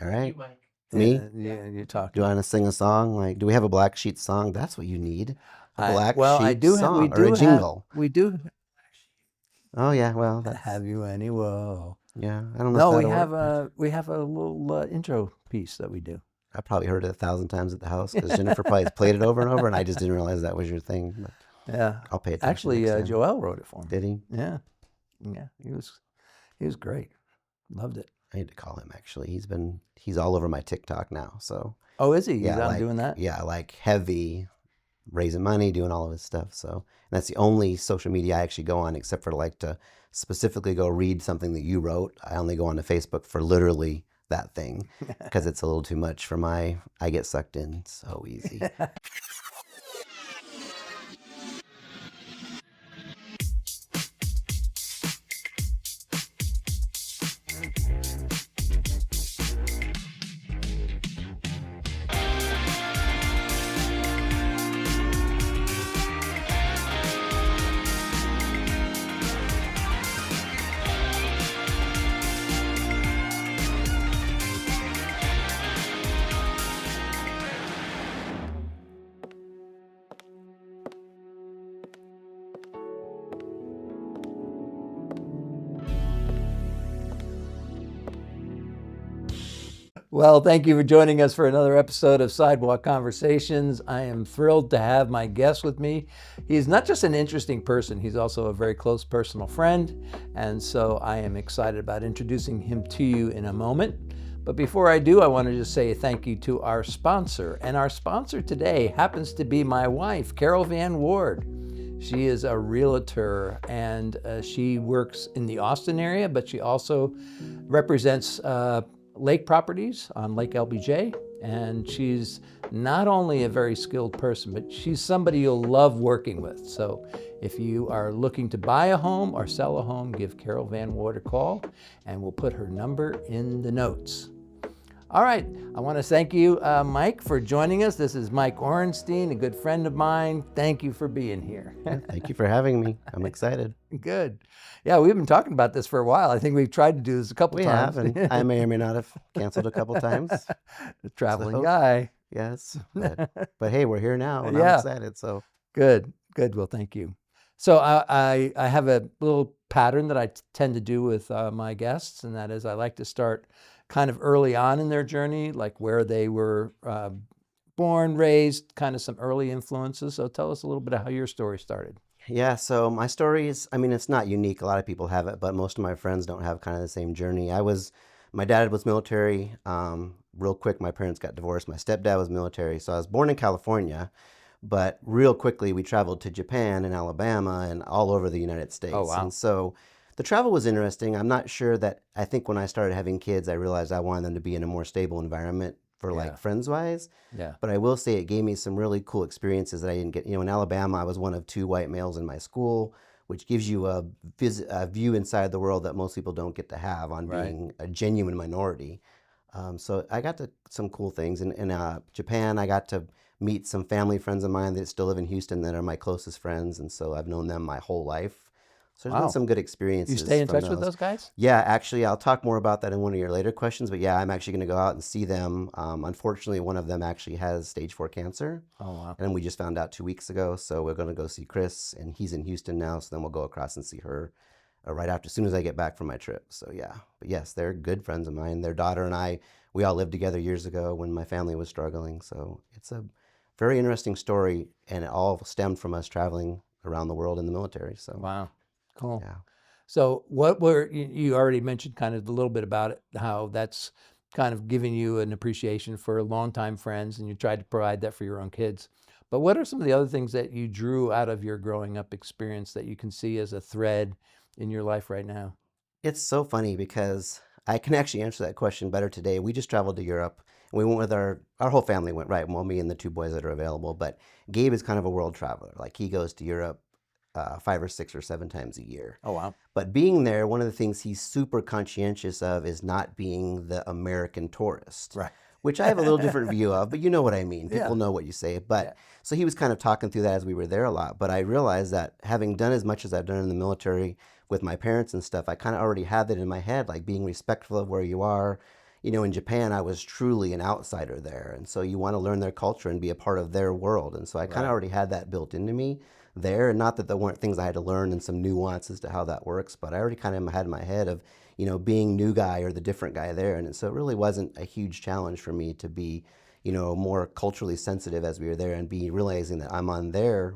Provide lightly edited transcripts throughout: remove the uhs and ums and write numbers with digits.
All right. You, Mike. Me? Yeah, you're Do talking. you want to sing a song? Like, do we have a Black Sheep song? That's what you need. A Black Well, I Sheep do have. We song or a do have. jingle. We do Oh yeah, well that's have you any woe? yeah. I don't know if No, that'll work. we have a little intro piece that we do. I probably heard it 1,000 times at the house because Jennifer probably played it over and over, and I just didn't realize that was your thing. But Yeah, I'll pay attention. actually, next time. Joel wrote it for me. Did he? Yeah, he was great. Loved it. I need to call him actually. He's all over my TikTok now. So Oh, is he? He's yeah, out like doing that. yeah, like heavy raising money, doing all of his stuff. So and that's the only social media I actually go on, except for like to specifically go read something that you wrote. I only go on to Facebook for literally that thing because it's a little too much for I get sucked in so easy. Well, thank you for joining us for another episode of Sidewalk Conversations. I am thrilled to have my guest with me. He's not just an interesting person, he's also a very close personal friend. And so I am excited about introducing him to you in a moment. But before I do, I want to just say thank you to our sponsor. And our sponsor today happens to be my wife, Carol Van Ward. She is a realtor and she works in the Austin area, but she also represents lake properties on Lake LBJ, and she's not only a very skilled person, but she's somebody you'll love working with. So if you are looking to buy a home or sell a home, give Carol Van Ward a call, and we'll put her number in the notes. All right, I want to thank you, Mike, for joining us. This is Mike Orenstein, a good friend of mine. Thank you for being here. Yeah, thank you for having me. I'm excited. Good. Yeah, we've been talking about this for a while. I think we've tried to do this a couple We times. have, and I may or may not have canceled a couple times. The traveling So- guy. Yes, but hey, we're here now, and Yeah. I'm excited. So Good. Well, thank you. So I have a little pattern that I tend to do with my guests, and that is I like to start kind of early on in their journey, like where they were born, raised, kind of some early influences. So tell us a little bit of how your story started. yeah, so my story is, I mean, it's not unique. A lot of people have it, but most of my friends don't have kind of the same journey. My dad was military. Real quick, my parents got divorced. My stepdad was military. So I was born in California, but real quickly we traveled to Japan and Alabama and all over the United States. Oh, wow. And so the travel was interesting. I'm not sure I think when I started having kids, I realized I wanted them to be in a more stable environment for Yeah. like friends wise. Yeah. But I will say it gave me some really cool experiences that I didn't get. In Alabama, I was one of 2 white males in my school, which gives you a view inside the world that most people don't get to have on Right. being a genuine minority. So I got to some cool things. In Japan, I got to meet some family friends of mine that still live in Houston that are my closest friends. And so I've known them my whole life. So there's Wow. been some good experiences. You stay in from touch with those guys? Yeah, actually, I'll talk more about that in one of your later questions. But yeah, I'm actually going to go out and see them. Unfortunately, one of them actually has stage 4 cancer. Oh, wow. And we just found out 2 weeks ago. So we're going to go see Chris, and he's in Houston now. So then we'll go across and see her right after, as soon as I get back from my trip. So yeah, but yes, they're good friends of mine. Their daughter and I, we all lived together years ago when my family was struggling. So it's a very interesting story, and it all stemmed from us traveling around the world in the military. So Wow. Cool. yeah. So you already mentioned kind of a little bit about it, how that's kind of giving you an appreciation for longtime friends, and you tried to provide that for your own kids. But what are some of the other things that you drew out of your growing up experience that you can see as a thread in your life right now? It's so funny because I can actually answer that question better today. We just traveled to Europe, and we went with our whole family went, right? Well, me and the 2 boys that are available. But Gabe is kind of a world traveler. Like he goes to Europe 5 or 6 or 7 times a year. Oh, wow. But being there, one of the things he's super conscientious of is not being the American tourist. Right. Which I have a little different view of, but you know what I mean. People Yeah. know what you say. But Yeah. so he was kind of talking through that as we were there a lot. But I realized that having done as much as I've done in the military with my parents and stuff, I kind of already had that in my head, like being respectful of where you are. in Japan, I was truly an outsider there. And so you want to learn their culture and be a part of their world. And so I kind of Right. already had that built into me there. And not that there weren't things I had to learn and some nuances to how that works, but I already kind of had in my head of, being new guy or the different guy there. And so it really wasn't a huge challenge for me to be, more culturally sensitive as we were there and be realizing that I'm in their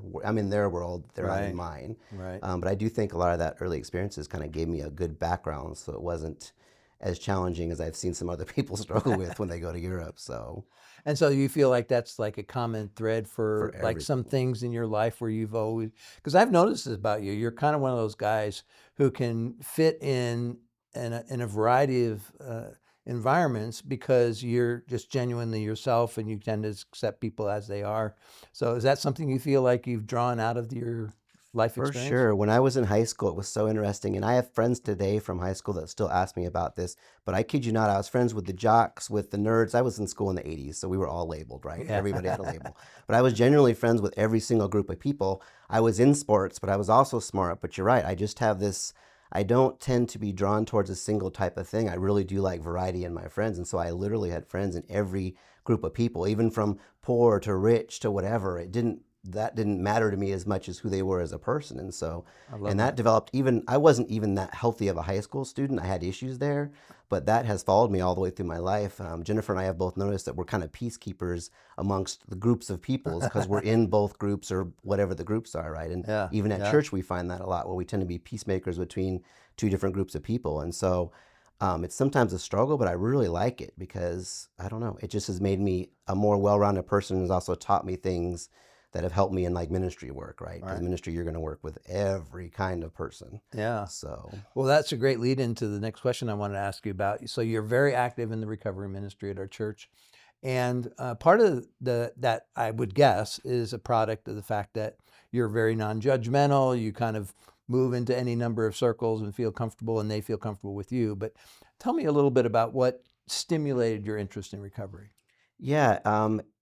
world, they're not in Right. mine. Right. But I do think a lot of that early experiences kind of gave me a good background, so it wasn't as challenging as I've seen some other people struggle with when they go to Europe. So And so you feel like that's like a common thread for for like some everything, things in your life where you've always, because I've noticed this about you. You're kind of one of those guys who can fit in a variety of environments because you're just genuinely yourself and you tend to accept people as they are. So is that something you feel like you've drawn out of your life for experience? sure. When I was in high school, it was so interesting, and I have friends today from high school that still ask me about this. But I kid you not, I was friends with the jocks, with the nerds. I was in school in the '80s, so we were all labeled, right? Yeah. Everybody had a label. But I was genuinely friends with every single group of people. I was in sports, but I was also smart. But you're right, I just have this. I don't tend to be drawn towards a single type of thing. I really do like variety in my friends. And so I literally had friends in every group of people, even from poor to rich to whatever. That didn't matter to me as much as who they were as a person. And so, I love and that that. developed even, I wasn't even that healthy of a high school student. I had issues there, but that has followed me all the way through my life. Jennifer and I have both noticed that we're kind of peacekeepers amongst the groups of peoples because we're in both groups or whatever the groups are, right? And Yeah. even at Yeah. church, we find that a lot where we tend to be peacemakers between two different groups of people. And so, it's sometimes a struggle, but I really like it because I don't know, it just has made me a more well-rounded person and has also taught me things that have helped me in like ministry work, right? Because Right. ministry, you're going to work with every kind of person. Yeah. So, Well, that's a great lead into the next question I wanted to ask you about. So you're very active in the recovery ministry at our church, and part of the that I would guess is a product of the fact that you're very non-judgmental. You kind of move into any number of circles and feel comfortable, and they feel comfortable with you. But tell me a little bit about what stimulated your interest in recovery. yeah,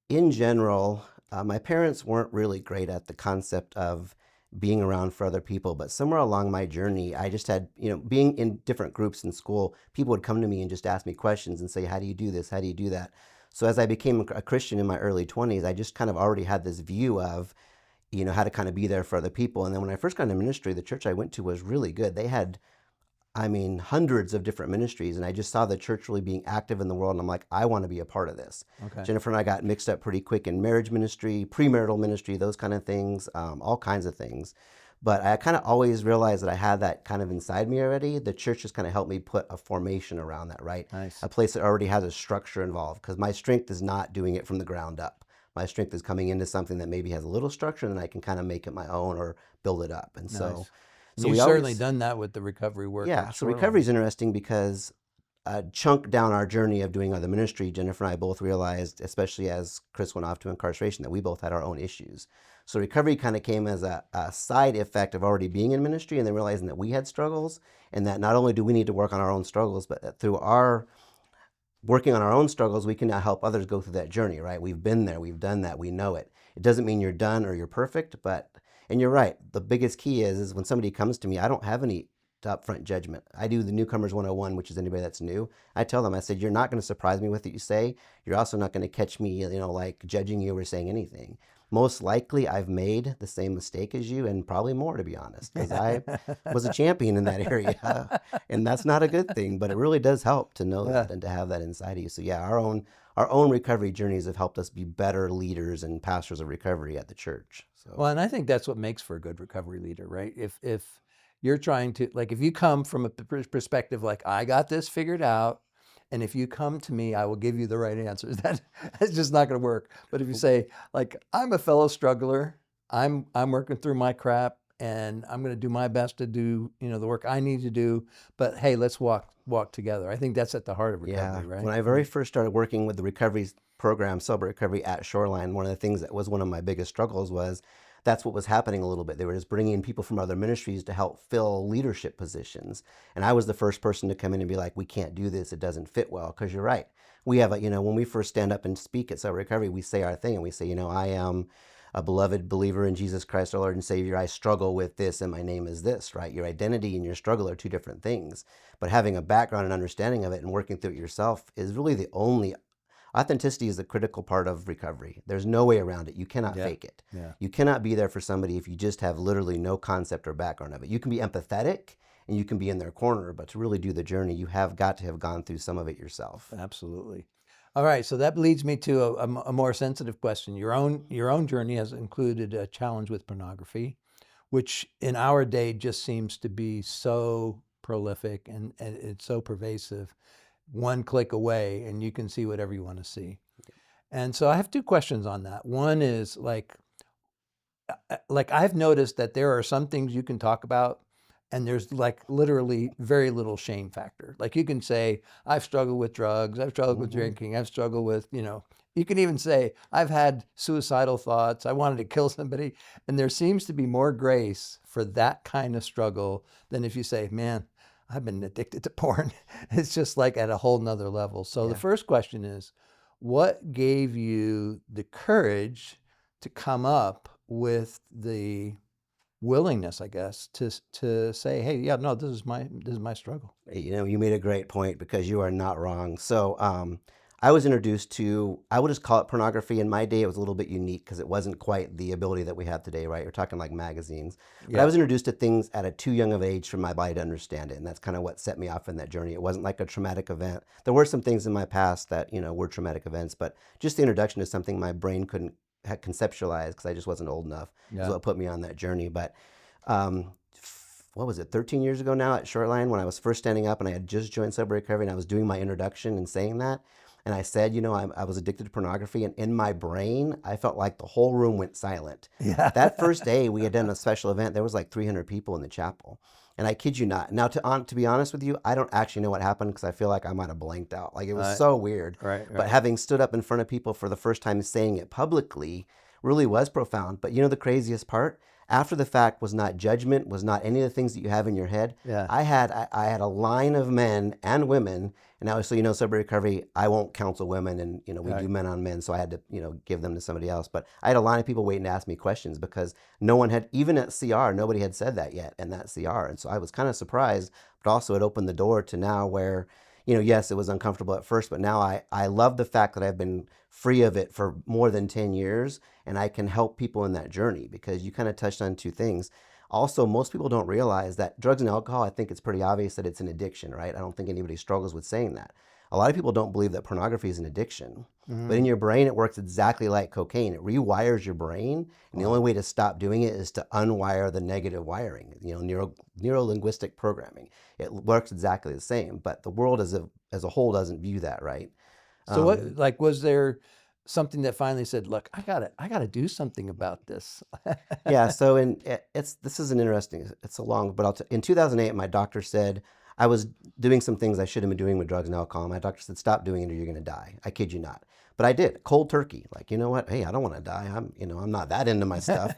in general, my parents weren't really great at the concept of being around for other people, but somewhere along my journey, I just had, being in different groups in school, people would come to me and just ask me questions and say, how do you do this? How do you do that? So as I became a Christian in my early 20s, I just kind of already had this view of, how to kind of be there for other people. And then when I first got into ministry, the church I went to was really good. They had, I mean, hundreds of different ministries, and I just saw the church really being active in the world, and I'm like, I want to be a part of this. Okay. Jennifer and I got mixed up pretty quick in marriage ministry, premarital ministry, those kind of things, all kinds of things. But I kind of always realized that I had that kind of inside me already. The church just kind of helped me put a formation around that, right? Nice. A place that already has a structure involved, because my strength is not doing it from the ground up. My strength is coming into something that maybe has a little structure, and then I can kind of make it my own or build it up. And so, Nice. so You've we certainly always done that with the recovery work yeah, at so recovery Shoreline. is interesting because a chunk down our journey of doing other ministry, Jennifer and I both realized, especially as Chris went off to incarceration, that we both had our own issues. So recovery kind of came as a side effect of already being in ministry and then realizing that we had struggles and that not only do we need to work on our own struggles, but that through our working on our own struggles, we can now help others go through that journey, right? We've been there, we've done that, we know it. It doesn't mean you're done or you're perfect, but, and you're right, the biggest key is when somebody comes to me, I don't have any upfront judgment. I do the newcomers 101, which is anybody that's new. I tell them, I said, you're not going to surprise me with what you say. You're also not going to catch me, like judging you or saying anything. Most likely I've made the same mistake as you and probably more, to be honest, because I was a champion in that area. And that's not a good thing, but it really does help to know Yeah. that and to have that inside of you. So yeah, our own recovery journeys have helped us be better leaders and pastors of recovery at the church. So Well, and I think that's what makes for a good recovery leader, right? If you're trying to like if you come from a perspective like I got this figured out, and if you come to me, I will give you the right answers. That's just not going to work. But if you say like I'm a fellow struggler, I'm working through my crap, and I'm going to do my best to do the work I need to do. But hey, let's walk together. I think that's at the heart of yeah, recovery, right? when I very first started working with the recovery program, sober recovery at Shoreline, one of the things that was one of my biggest struggles was that's what was happening a little bit. They were just bringing in people from other ministries to help fill leadership positions. And I was the first person to come in and be like, we can't do this. It doesn't fit well. Because you're right. We have when we first stand up and speak at sober recovery, we say our thing and we say, I am a beloved believer in Jesus Christ, our Lord and Savior. I struggle with this and my name is this, right? Your identity and your struggle are two different things. But having a background and understanding of it and working through it yourself is really the only. Authenticity is the critical part of recovery. There's no way around it. You cannot Yeah. fake it. Yeah. You cannot be there for somebody if you just have literally no concept or background of it. You can be empathetic and you can be in their corner, but to really do the journey, you have got to have gone through some of it yourself. Absolutely. All right, so that leads me to a more sensitive question. Your own journey has included a challenge with pornography, which in our day just seems to be so prolific and it's so pervasive. One click away, and you can see whatever you want to see. And so I have two questions on that. One is like I've noticed that there are some things you can talk about and there's like literally very little shame factor. Like you can say, I've struggled with drugs, I've struggled with Mm-hmm. drinking, I've struggled with, you can even say, I've had suicidal thoughts, I wanted to kill somebody. And there seems to be more grace for that kind of struggle than if you say, man, I've been addicted to porn. It's just like at a whole nother level. So the Yeah. first question is, what gave you the courage to come up with the willingness, I guess, to say, hey, yeah, no, this is my struggle. You made a great point because you are not wrong. So, I was introduced to, I would just call it pornography. In my day, it was a little bit unique because it wasn't quite the ability that we have today, right? You're talking like magazines. But I Yeah, was introduced to things at a too young of age for my body to understand it. And that's kind of what set me off in that journey. It wasn't like a traumatic event. There were some things in my past that, were traumatic events, but just the introduction to something my brain couldn't conceptualize because I just wasn't old enough is yeah, what put me on that journey. But um, what was it, 13 years ago now at Shortline when I was first standing up and I had just joined Sober Recovery and I was doing my introduction and saying that. And I said, I was addicted to pornography. And in my brain, I felt like the whole room went silent. yeah. That first day we had done a special event, there was like 300 people in the chapel. And I kid you not. Now, to be honest with you, I don't actually know what happened because I feel like I might have blanked out. Like it was uh, so weird. right, But right. having stood up in front of people for the first time saying it publicly really was profound. But the craziest part? After the fact was not judgment, was not any of the things that you have in your head. Yeah, I had a line of men and women, and now so sober recovery, I won't counsel women, and we do right. men on men, so I had to give them to somebody else. But I had a line of people waiting to ask me questions because no one had, even at CR, nobody had said that yet in that CR, and so I was kind of surprised, but also it opened the door to now where yes, it was uncomfortable at first, but now I love the fact that I've been free of it for more than 10 years and I can help people in that journey because you kind of touched on two things. Also, most people don't realize that drugs and alcohol, I think it's pretty obvious that it's an addiction, right? I don't think anybody struggles with saying that. A lot of people don't believe that pornography is an addiction. But in Mm, your brain, it works exactly like cocaine. It rewires your brain, and the only wow. way to stop doing it is to unwire the negative wiring, neuro linguistic programming. It works exactly the same, but the world as a whole doesn't view that, right? So Um, what, like, was there something that finally said, look, I gotta do something about this? Yeah, so it's this is an interesting. It's a long, but in 2008, my doctor said I was doing some things I shouldn't have been doing with drugs and alcohol. My doctor said, "Stop doing it, or you're going to die." I kid you not. But I did cold turkey. Like, you know what? Hey, I don't want to die. I'm not that into my stuff.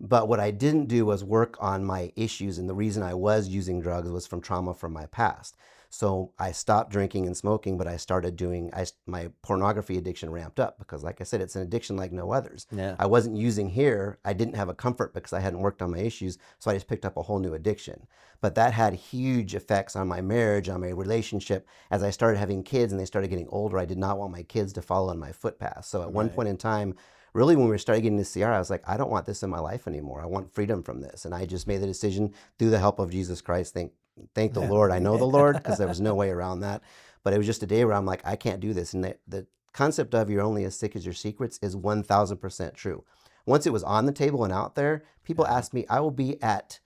But what I didn't do was work on my issues, and the reason I was using drugs was from trauma from my past. So I stopped drinking and smoking, but I started doing. My pornography addiction ramped up because, like I said, it's an addiction like no others. Yeah, I wasn't using here. I didn't have a comfort because I hadn't worked on my issues. So I just picked up a whole new addiction. But that had huge effects on my marriage, on my relationship. As I started having kids and they started getting older, I did not want my kids to follow in my footpaths. So at one right. point in time, really when we started getting to CR, I was like, I don't want this in my life anymore. I want freedom from this. And I just made the decision through the help of Jesus Christ. Thank the Lord. I know the Lord because there was no way around that. But it was just a day where I'm like, I can't do this. And the concept of you're only as sick as your secrets is 1000% true. Once it was on the table and out there, people Yeah. asked me, I will be at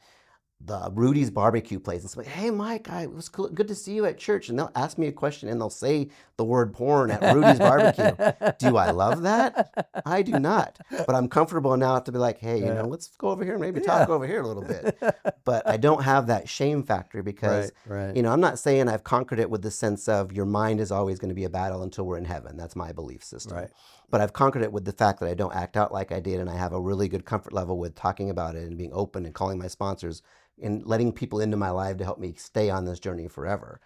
the Rudy's barbecue place and say, "Hey, Mike, it was cool, good to see you at church." And they'll ask me a question and they'll say the word porn at Rudy's barbecue. Do I love that? I do not. But I'm comfortable now to be like, hey, Yeah. let's go over here and maybe Yeah. talk over here a little bit. But I don't have that shame factor Right, because, right, I'm not saying I've conquered it with the sense of your mind is always going to be a battle until we're in heaven. That's my belief system. right. But I've conquered it with the fact that I don't act out like I did and I have a really good comfort level with talking about it and being open and calling my sponsors and letting people into my life to help me stay on this journey forever.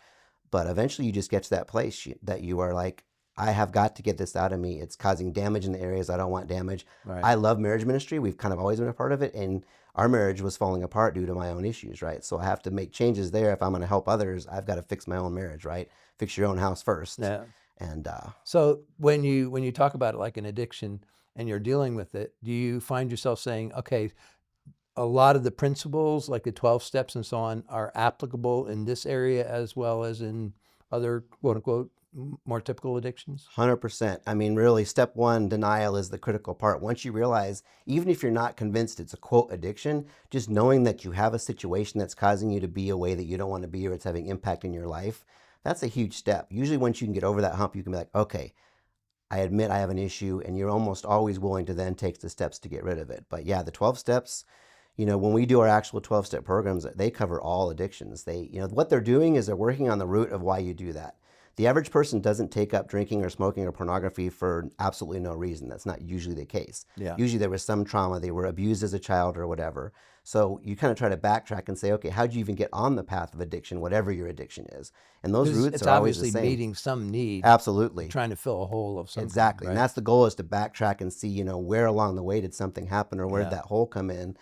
But eventually you just get to that place that you are like, I have got to get this out of me. It's causing damage in the areas I don't want damage. Right. I love marriage ministry. We've kind of always been a part of it. And our marriage was falling apart due to my own issues, right? So I have to make changes there. If I'm going to help others, I've got to fix my own marriage, right? Fix your own house first. Yeah. And So when you talk about it like an addiction and you're dealing with it, do you find yourself saying, okay, a lot of the principles, like the 12 steps and so on, are applicable in this area as well as in other quote unquote more typical addictions? 100%. I mean, really, step one, denial is the critical part. Once you realize, even if you're not convinced it's a quote addiction, just knowing that you have a situation that's causing you to be a way that you don't want to be or it's having impact in your life, that's a huge step. Usually, once you can get over that hump, you can be like, okay, I admit I have an issue, and you're almost always willing to then take the steps to get rid of it. But yeah, the 12 steps, when we do our actual 12-step programs, they cover all addictions. What they're doing is they're working on the root of why you do that. The average person doesn't take up drinking or smoking or pornography for absolutely no reason. That's not usually the case. Yeah. Usually there was some trauma, they were abused as a child or whatever. So you kind of try to backtrack and say, okay, how'd you even get on the path of addiction, whatever your addiction is? And those roots It's are always the obviously same. meeting some need, Absolutely. trying to fill a hole of something. Exactly. Right? And that's the goal, is to backtrack and see, where along the way did something happen, or where did that hole come in?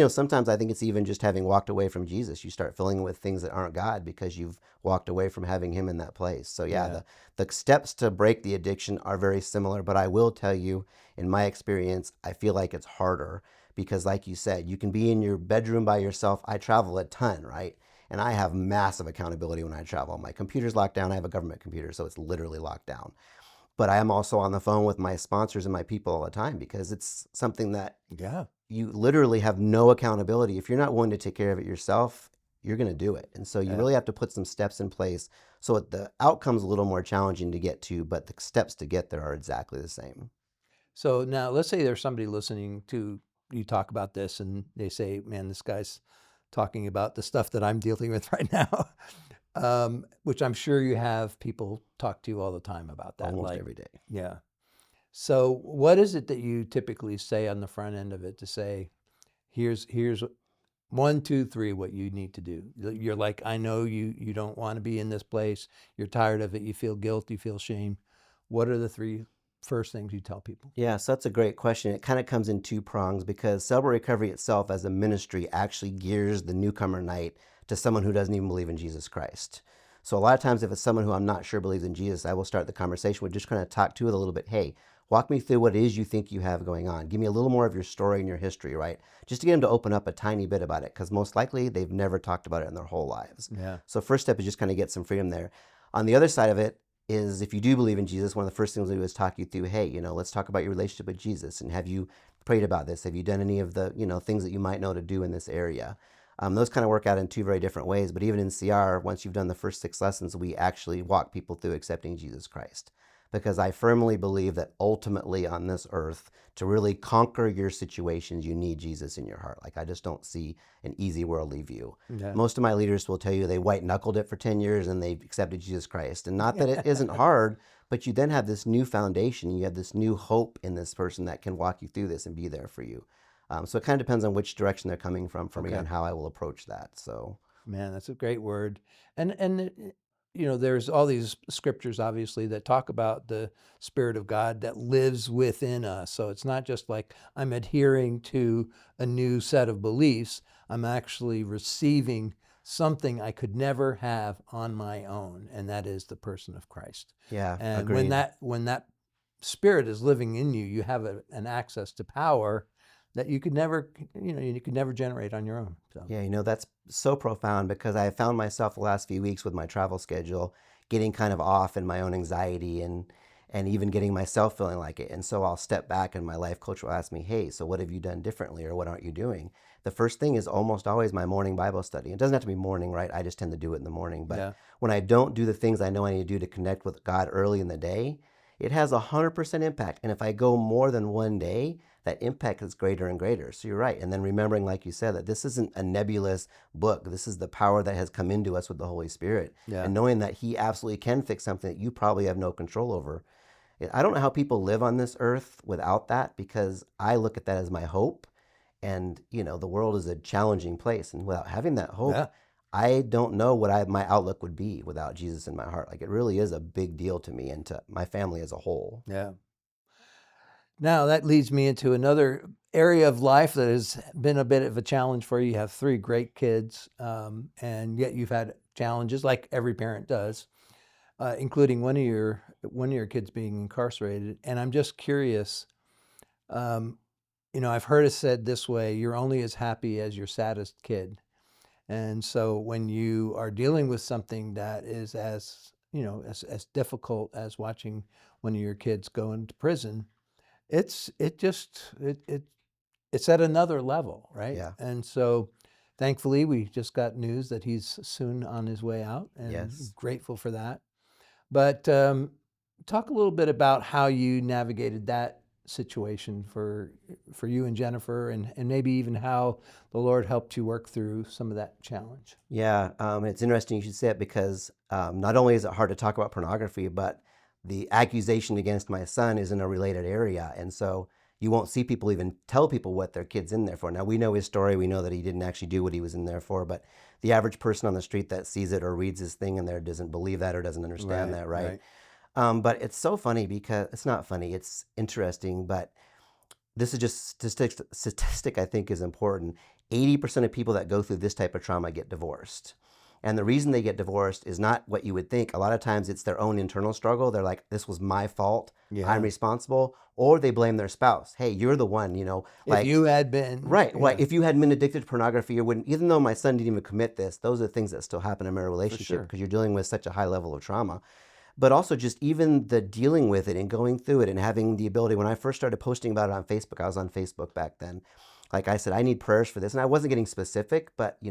Sometimes I think it's even just having walked away from Jesus. You start filling it with things that aren't God because you've walked away from having him in that place. So yeah. The steps to break the addiction are very similar, but I will tell you, in my experience, I feel like it's harder because, like you said, you can be in your bedroom by yourself. I travel a ton, right? And I have massive accountability when I travel. My computer's locked down. I have a government computer, so it's literally locked down. But I am also on the phone with my sponsors and my people all the time because it's something that you literally have no accountability. If you're not willing to take care of it yourself, you're going to do it. And so you really have to put some steps in place so the outcome's a little more challenging to get to, but the steps to get there are exactly the same. So now let's say there's somebody listening to you talk about this and they say, man, this guy's talking about the stuff that I'm dealing with right now, which I'm sure you have people talk to you all the time about that. Almost every day. Yeah. So what is it that you typically say on the front end of it to say, here's 1, 2, 3, what you need to do? You're like, I know you don't want to be in this place. You're tired of it. You feel guilt. You feel shame. What are the 3 first things you tell people? Yeah, so that's a great question. It kind of comes in 2 prongs because sober recovery itself as a ministry actually gears the newcomer night to someone who doesn't even believe in Jesus Christ. So a lot of times if it's someone who I'm not sure believes in Jesus, I will start the conversation with just kind of talk to it a little bit. Hey, walk me through what it is you think you have going on. Give me a little more of your story and your history, right? Just to get them to open up a tiny bit about it, because most likely they've never talked about it in their whole lives. Yeah. So first step is just kind of get some freedom there. On the other side of it is, if you do believe in Jesus, one of the first things we do is talk you through, hey, let's talk about your relationship with Jesus. And have you prayed about this? Have you done any of the, things that you might know to do in this area? Those kind of work out in 2 very different ways. But even in CR, once you've done the first 6 lessons, we actually walk people through accepting Jesus Christ. Because I firmly believe that ultimately on this earth, to really conquer your situations, you need Jesus in your heart. Like, I just don't see an easy worldly view. Yeah. Most of my leaders will tell you they white knuckled it for 10 years and they've accepted Jesus Christ. And not that it isn't hard, but you then have this new foundation. You have this new hope in this person that can walk you through this and be there for you. So it kind of depends on which direction they're coming from for me and how I will approach that. So, man, that's a great word. And there's all these scriptures, obviously, that talk about the Spirit of God that lives within us. So it's not just like I'm adhering to a new set of beliefs. I'm actually receiving something I could never have on my own, and that is the person of Christ. yeah, And agreed. when that Spirit is living in you, you have an access to power that you could never generate on your own. So. Yeah, that's so profound because I found myself the last few weeks with my travel schedule getting kind of off in my own anxiety and even getting myself feeling like it. And so I'll step back and my life coach will ask me, hey, so what have you done differently or what aren't you doing? The first thing is almost always my morning Bible study. It doesn't have to be morning, right? I just tend to do it in the morning. But when I don't do the things I know I need to do to connect with God early in the day, it has 100% impact. And if I go more than one day, that impact is greater and greater. So you're right. And then remembering, like you said, that this isn't a nebulous book. This is the power that has come into us with the Holy Spirit. Yeah. And knowing that he absolutely can fix something that you probably have no control over. I don't know how people live on this earth without that, because I look at that as my hope. And, the world is a challenging place. And without having that hope, I don't know what my outlook would be without Jesus in my heart. Like it really is a big deal to me and to my family as a whole. Yeah. Now that leads me into another area of life that has been a bit of a challenge for you. You have three great kids, and yet you've had challenges like every parent does, including one of your kids being incarcerated. And I'm just curious. Um, I've heard it said this way: you're only as happy as your saddest kid. And so when you are dealing with something that is as difficult as watching one of your kids go into prison, it's at another level, right? Yeah. And so thankfully we just got news that he's soon on his way out, and Yes. grateful for that. But talk a little bit about how you navigated that situation for you and Jennifer, and maybe even how the Lord helped you work through some of that challenge. Yeah, it's interesting you should say it because not only is it hard to talk about pornography, but the accusation against my son is in a related area. And so you won't see people even tell people what their kid's in there for. Now, we know his story. We know that he didn't actually do what he was in there for. But the average person on the street that sees it or reads his thing in there doesn't believe that or doesn't understand Right, that, right? right. But it's so funny because it's not funny. It's interesting, but this is just statistic I think is important. 80% of people that go through this type of trauma get divorced. And the reason they get divorced is not what you would think. A lot of times it's their own internal struggle. They're like, this was my fault. I'm Yeah. responsible. Or they blame their spouse. Hey, you're the one, If like, you had been, right. Like yeah, if you hadn't been addicted to pornography or wouldn't, even though my son didn't even commit this, those are things that still happen in my for relationship sure. because you're dealing with such a high level of trauma. But also just even the dealing with it and going through it and having the ability. When I first started posting about it on Facebook, I was on Facebook back then. Like I said, I need prayers for this. And I wasn't getting specific, but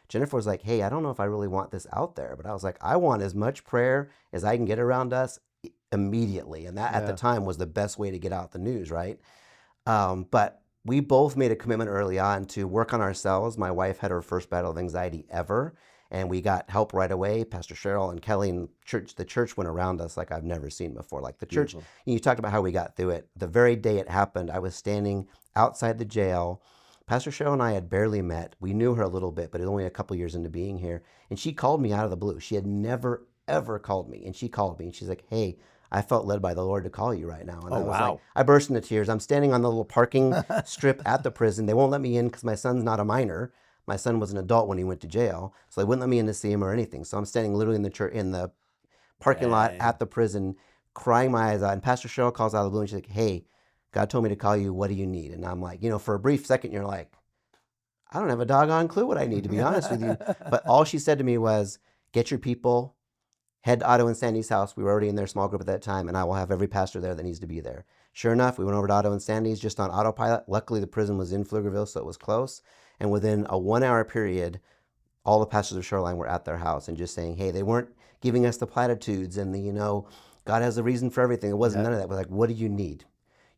Jennifer was like, hey, I don't know if I really want this out there. But I was like, I want as much prayer as I can get around us immediately. And that at the Yeah. time was the best way to get out the news, right? But we both made a commitment early on to work on ourselves. My wife had her first battle of anxiety ever, and we got help right away. Pastor Cheryl and Kelly and the church went around us like I've never seen before. Like the church, Beautiful. you talked about how we got through it. The very day it happened, I was standing outside the jail. Pastor Cheryl and I had barely met. We knew her a little bit, but it was only a couple years into being here. And she called me out of the blue. She had never, ever called me. And she called me and she's like, hey, I felt led by the Lord to call you right now. And Oh, I was like, wow. I burst into tears. I'm standing on the little parking strip at the prison. They won't let me in because my son's not a minor. My son was an adult when he went to jail, so they wouldn't let me in to see him or anything. So I'm standing literally in the church, in the parking lot Dang. at the prison, crying my eyes out. And Pastor Cheryl calls out of the blue and she's like, "Hey, God told me to call you. What do you need?" And I'm like, for a brief second, you're like, I don't have a doggone clue what I need, to be honest with you. But all she said to me was, "Get your people, head to Otto and Sandy's house." We were already in their small group at that time, and I will have every pastor there that needs to be there. Sure enough, we went over to Otto and Sandy's just on autopilot. Luckily, the prison was in Pflugerville, so it was close. And within a 1 hour period, all the pastors of Shoreline were at their house and just saying, hey, they weren't giving us the platitudes and God has a reason for everything. It wasn't Yeah. none of that. It was like, what do you need?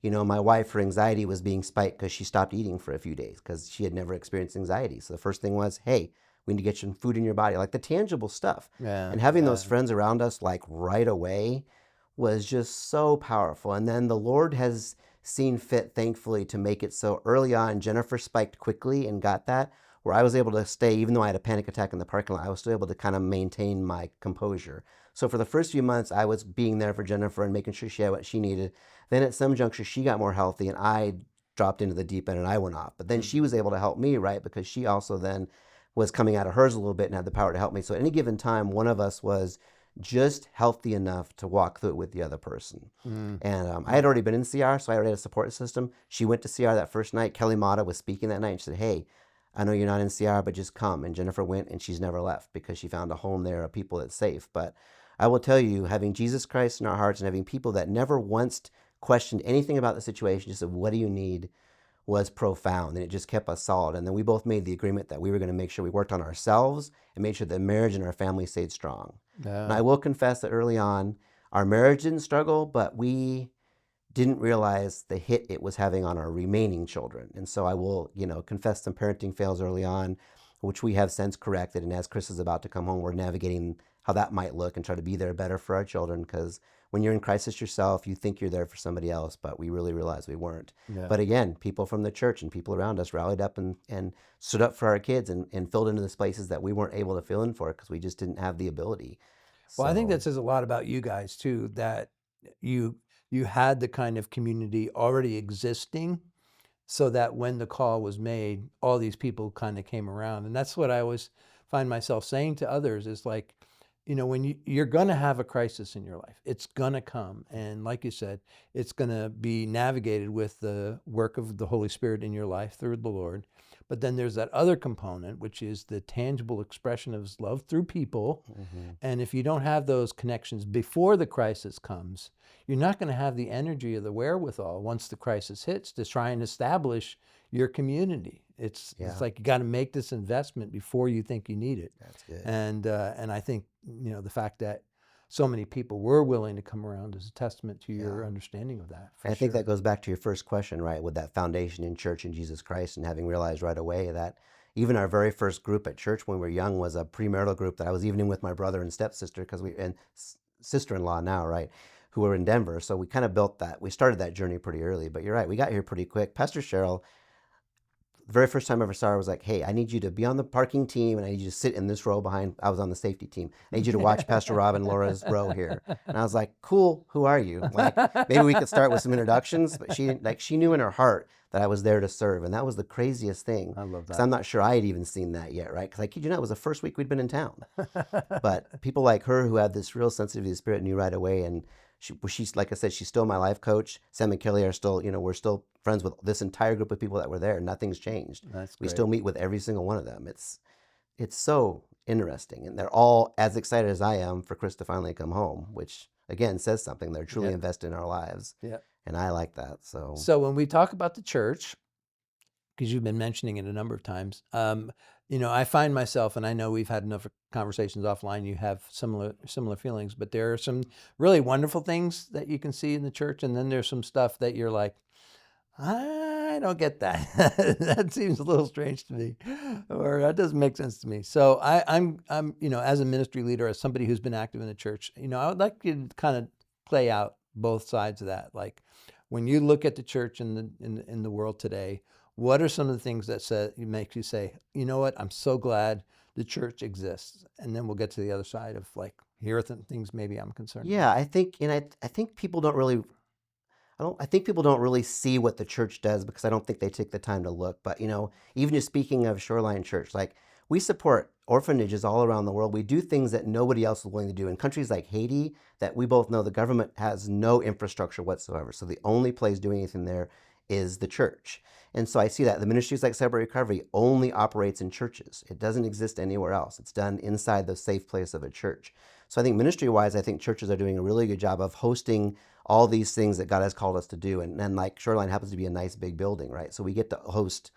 My wife, her anxiety was being spiked because she stopped eating for a few days because she had never experienced anxiety. So the first thing was, hey, we need to get some food in your body, like the tangible stuff. Yeah. And having those Yeah. friends around us, like right away, was just so powerful. And then the Lord has seen fit, thankfully, to make it so early on. Jennifer spiked quickly and got that, where I was able to stay, even though I had a panic attack in the parking lot, I was still able to kind of maintain my composure. So for the first few months, I was being there for Jennifer and making sure she had what she needed. Then at some juncture, she got more healthy and I dropped into the deep end and I went off. But then she was able to help me, right? Because she also then was coming out of hers a little bit and had the power to help me. So at any given time, one of us was just healthy enough to walk through it with the other person. Mm. And I had already been in CR, so I already had a support system. She went to CR that first night. Kelly Mata was speaking that night and she said, hey, I know you're not in CR, but just come. And Jennifer went and she's never left because she found a home there of people that's safe. But I will tell you, having Jesus Christ in our hearts and having people that never once questioned anything about the situation, just said, what do you need, was profound. And it just kept us solid. And then we both made the agreement that we were going to make sure we worked on ourselves and made sure that marriage and our family stayed strong. And Yeah. I will confess that early on, our marriage didn't struggle, but we didn't realize the hit it was having on our remaining children. And so I will, confess some parenting fails early on, which we have since corrected. And as Chris is about to come home, we're navigating how that might look and try to be there better for our children because when you're in crisis yourself, you think you're there for somebody else, but we really realized we weren't. Yeah. But again, people from the church and people around us rallied up and stood up for our kids and filled into the spaces that we weren't able to fill in for because we just didn't have the ability. Well, I think So that says a lot about you guys too, that you you had the kind of community already existing so that when the call was made, all these people kind of came around. And that's what I always find myself saying to others is like, when you're going to have a crisis in your life, it's going to come. And like you said, it's going to be navigated with the work of the Holy Spirit in your life through the Lord. But then there's that other component, which is the tangible expression of his love through people. And if you don't have those connections before the crisis comes, you're not going to have the energy or the wherewithal once the crisis hits to try and establish your community. It's like you got to make this investment before you think you need it. that's good. And I think the fact that so many people were willing to come around is a testament to your understanding of that. I think that goes back to your first question, right? With that foundation in church and Jesus Christ, and having realized right away that even our very first group at church when we were young was a premarital group that I was even in with my brother and stepsister and sister-in-law now, right? Who were in Denver. So we kind of built that. We started that journey pretty early, but you're right. We got here pretty quick. Pastor Cheryl, the very first time I ever saw her was like, hey, I need you to be on the parking team and I need you to sit in this row behind. I was on the safety team. I need you to watch Pastor Rob and Laura's row here. And I was like, cool, who are you? Like, maybe we could start with some introductions, but she knew in her heart that I was there to serve. And that was the craziest thing. I love that. Because I'm not sure I had even seen that yet, right? Because I kid you not, it was the first week we'd been in town. But people like her who had this real sensitivity to the Spirit knew right away. And she's like I said, she's still my life coach. Sam and Kelly are still, we're still friends with this entire group of people that were there. Nothing's changed. That's We great. still meet with every single one of them. It's so interesting, and they're all as excited as I am for Chris to finally come home, which again says something. They're truly invested in our lives, and I like that. So when we talk about the church, because you've been mentioning it a number of times, I find myself, and I know we've had enough conversations offline, you have similar feelings, but there are some really wonderful things that you can see in the church, and then there's some stuff that you're like, I don't get that. That seems a little strange to me, or that doesn't make sense to me. So I'm as a ministry leader, as somebody who's been active in the church, I would like you to kind of play out both sides of that. Like when you look at the church in the world today, what are some of the things that make you say, you know what, I'm so glad the church exists? And then we'll get to the other side of like, here are things maybe I'm concerned yeah, I think, and I think people don't really. I think people don't really see what the church does because I don't think they take the time to look. But, even just speaking of Shoreline Church, like we support orphanages all around the world. We do things that nobody else is willing to do. In countries like Haiti, that we both know the government has no infrastructure whatsoever. So the only place doing anything there is the church. And so I see that the ministries like Cyber Recovery only operates in churches. It doesn't exist anywhere else. It's done inside the safe place of a church. So I think ministry-wise, I think churches are doing a really good job of hosting all these things that God has called us to do. And then like Shoreline happens to be a nice big building, right? So we get to host,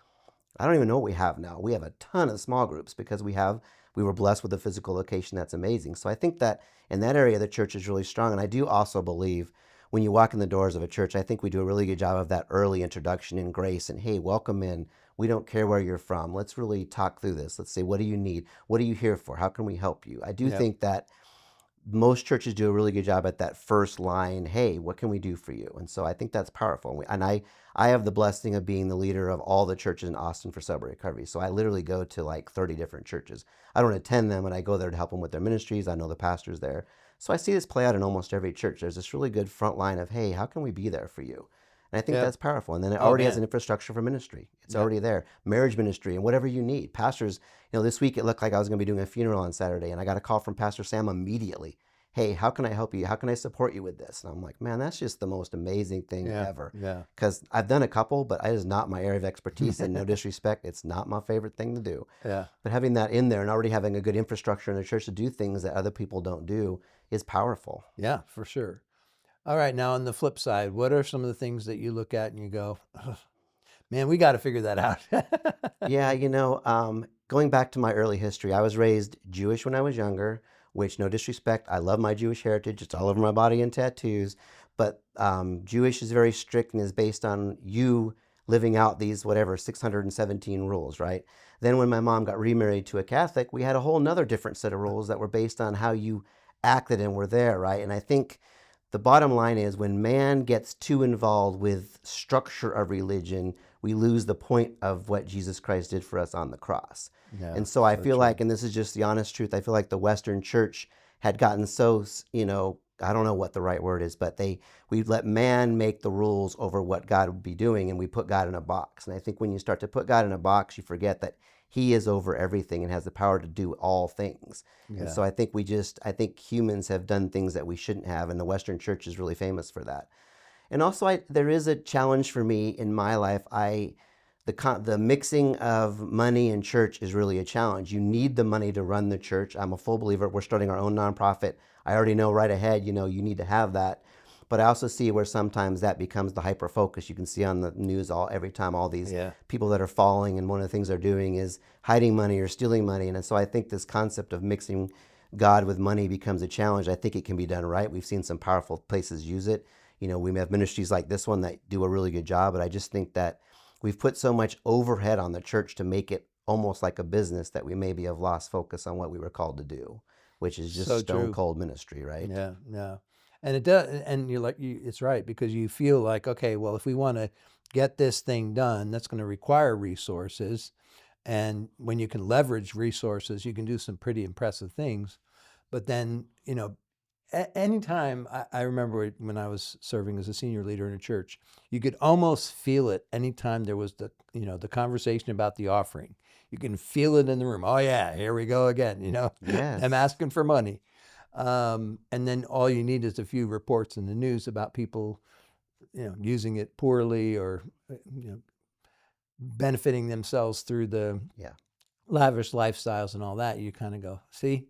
I don't even know what we have now. We have a ton of small groups because we were blessed with a physical location that's amazing. So I think that in that area, the church is really strong. And I do also believe when you walk in the doors of a church, I think we do a really good job of that early introduction in grace and, hey, welcome in. We don't care where you're from. Let's really talk through this. Let's say, what do you need? What are you here for? How can we help you? I do think that most churches do a really good job at that first line, hey, what can we do for you? And so I think that's powerful. And I have the blessing of being the leader of all the churches in Austin for Cyber Recovery. So I literally go to like 30 different churches. I don't attend them, and I go there to help them with their ministries. I know the pastors there. So I see this play out in almost every church. There's this really good front line of, hey, how can we be there for you? And I think that's powerful. And then it already has an infrastructure for ministry. It's already there. Marriage ministry and whatever you need. Pastors, this week it looked like I was going to be doing a funeral on Saturday, and I got a call from Pastor Sam immediately. Hey, how can I help you? How can I support you with this? And I'm like, man, that's just the most amazing thing ever. Yeah. Because I've done a couple, but it is not my area of expertise. And no disrespect, it's not my favorite thing to do. Yeah. But having that in there and already having a good infrastructure in the church to do things that other people don't do is powerful. Yeah, for sure. All right. Now, on the flip side, what are some of the things that you look at and you go, man, we got to figure that out? Yeah, going back to my early history, I was raised Jewish when I was younger, which, no disrespect, I love my Jewish heritage. It's all over my body in tattoos. But Jewish is very strict and is based on you living out these, 617 rules, right? Then when my mom got remarried to a Catholic, we had a whole nother different set of rules that were based on how you acted and were there, right? And I think the bottom line is when man gets too involved with structure of religion, we lose the point of what Jesus Christ did for us on the cross. Yeah, And so I so feel true. like, and this is just the honest truth, I feel like the Western church had gotten so, I don't know what the right word is, but we let man make the rules over what God would be doing, and we put God in a box. And I think when you start to put God in a box, you forget that he is over everything and has the power to do all things. And Yeah. so I think humans have done things that we shouldn't have, and the Western church is really famous for that. And also, there is a challenge for me in my life. The mixing of money and church is really a challenge. You need the money to run the church. I'm a full believer. We're starting our own nonprofit. I already know right ahead, you need to have that. But I also see where sometimes that becomes the hyper focus. You can see on the news every time all these Yeah. people that are falling, and one of the things they're doing is hiding money or stealing money. And so I think this concept of mixing God with money becomes a challenge. I think it can be done right. We've seen some powerful places use it. We have ministries like this one that do a really good job, but I just think that we've put so much overhead on the church to make it almost like a business that we maybe have lost focus on what we were called to do, which is just So stone true. cold ministry, right? Yeah, yeah. And it does, and it's right, because you feel like, okay, well, if we want to get this thing done, that's going to require resources. And when you can leverage resources, you can do some pretty impressive things. But then, anytime I remember when I was serving as a senior leader in a church, you could almost feel it anytime there was the conversation about the offering. You can feel it in the room. Oh yeah, here we go again. I'm Yes. asking for money. And then all you need is a few reports in the news about people, using it poorly, or benefiting themselves through the Yeah. lavish lifestyles and all that. You kind of go, see,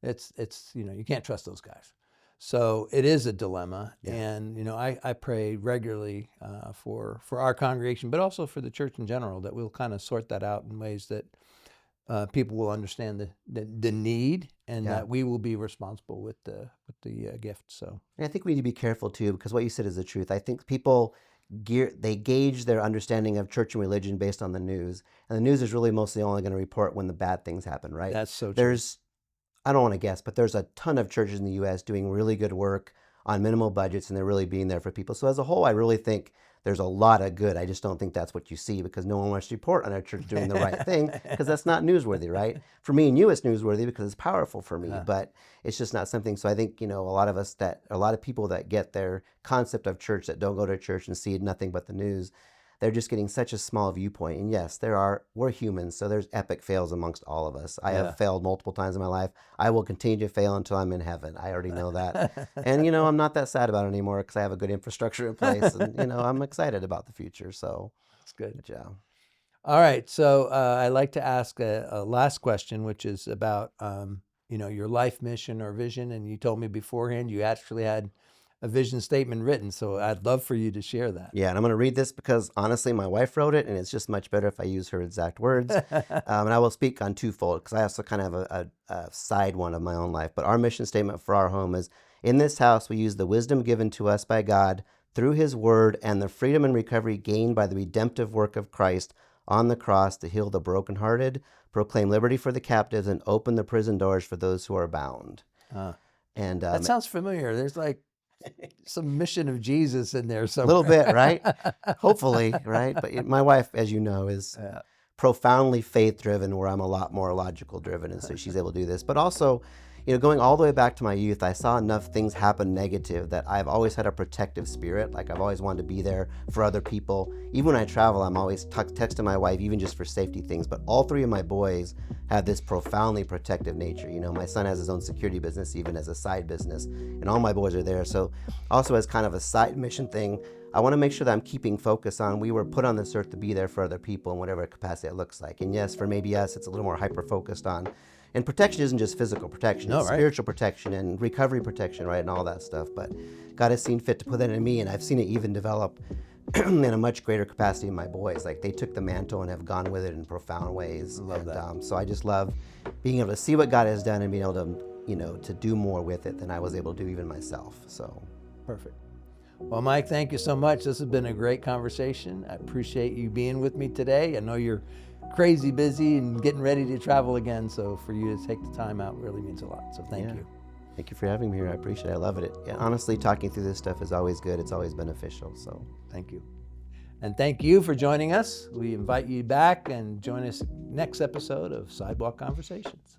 it's you can't trust those guys. So it is a dilemma, Yeah. and I pray regularly for our congregation, but also for the church in general, that we'll kind of sort that out in ways that people will understand the need, and Yeah. that we will be responsible with the gift. So And I think we need to be careful too, because what you said is the truth. I think people they gauge their understanding of church and religion based on the news, and the news is really mostly only going to report when the bad things happen, right? that's so true. There's I don't want to guess, but there's a ton of churches in the U.S. doing really good work on minimal budgets, and they're really being there for people. So as a whole, I really think there's a lot of good. I just don't think that's what you see, because no one wants to report on a church doing the right thing, because that's not newsworthy, right? For me and you, it's newsworthy because it's powerful for me, but it's just not something. So I think, a lot of people that get their concept of church that don't go to church and see nothing but the news, they're just getting such a small viewpoint. And yes, we're humans, so there's epic fails amongst all of us. I Yeah. have failed multiple times in my life. I will continue to fail until I'm in heaven. I already know that. And, I'm not that sad about it anymore, because I have a good infrastructure in place, and, I'm excited about the future. So, That's good. yeah. All right. So I like to ask a last question, which is about, your life mission or vision. And you told me beforehand you actually had a vision statement written. So I'd love for you to share that. Yeah, and I'm going to read this because honestly, my wife wrote it, and it's just much better if I use her exact words. And I will speak on twofold, because I also kind of have a side one of my own life. But our mission statement for our home is, in this house, we use the wisdom given to us by God through his word, and the freedom and recovery gained by the redemptive work of Christ on the cross, to heal the brokenhearted, proclaim liberty for the captives, and open the prison doors for those who are bound. And That sounds familiar. There's like some mission of Jesus in there a somewhere. little bit, right? Hopefully, right? But my wife, as you know, is profoundly faith driven, where I'm a lot more logical driven, and so she's able to do this. But also, going all the way back to my youth, I saw enough things happen negative that I've always had a protective spirit. Like, I've always wanted to be there for other people. Even when I travel, I'm always texting my wife, even just for safety things. But all three of my boys have this profoundly protective nature. My son has his own security business, even as a side business, and all my boys are there. So also, as kind of a side mission thing, I want to make sure that I'm keeping focus on, we were put on this earth to be there for other people in whatever capacity it looks like. And yes, for maybe us, it's a little more hyper-focused on, and protection isn't just physical protection, it's spiritual protection and recovery protection, right, and all that stuff. But God has seen fit to put that in me, and I've seen it even develop in a much greater capacity in my boys. Like, they took the mantle and have gone with it in profound ways. Love that. So I just love being able to see what God has done and being able to, to do more with it than I was able to do even myself. So Perfect. Well, Mike, thank you so much. This has been a great conversation. I appreciate you being with me today. I know you're crazy busy and getting ready to travel again, so for you to take the time out really means a lot. So thank you. Thank you for having me here. I appreciate it. I love it. Yeah, honestly, talking through this stuff is always good. It's always beneficial. So Thank you. And thank you for joining us. We invite you back and join us next episode of Sidewalk Conversations.